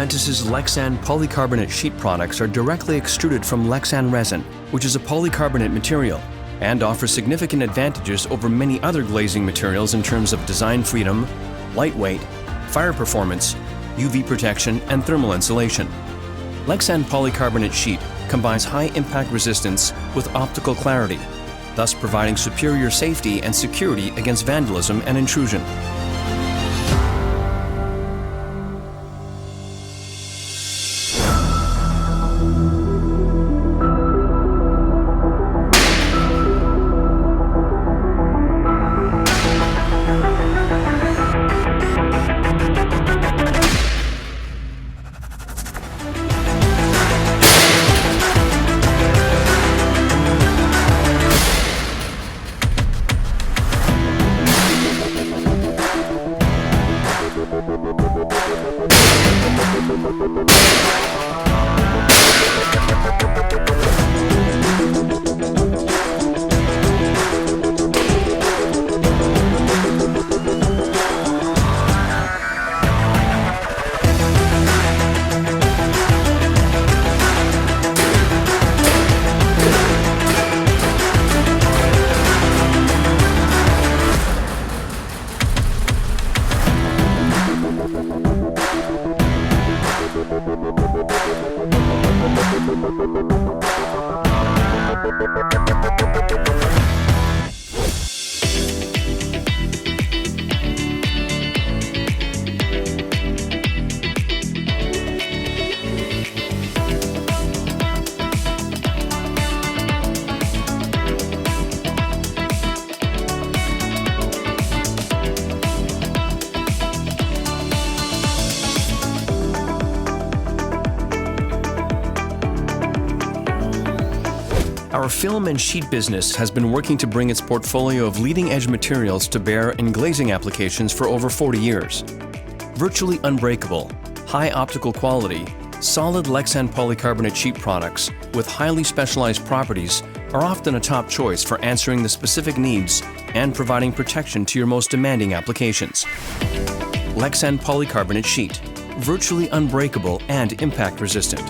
Adventus' Lexan polycarbonate sheet products are directly extruded from Lexan resin, which is a polycarbonate material, and offers significant advantages over many other glazing materials in terms of design freedom, lightweight, fire performance, UV protection, and thermal insulation. Lexan polycarbonate sheet combines high impact resistance with optical clarity, thus providing superior safety and security against vandalism and intrusion. Our film and sheet business has been working to bring its portfolio of leading-edge materials to bear in glazing applications for over 40 years. Virtually unbreakable, high optical quality, solid Lexan polycarbonate sheet products with highly specialized properties are often a top choice for answering the specific needs and providing protection to your most demanding applications. Lexan polycarbonate sheet, virtually unbreakable and impact resistant.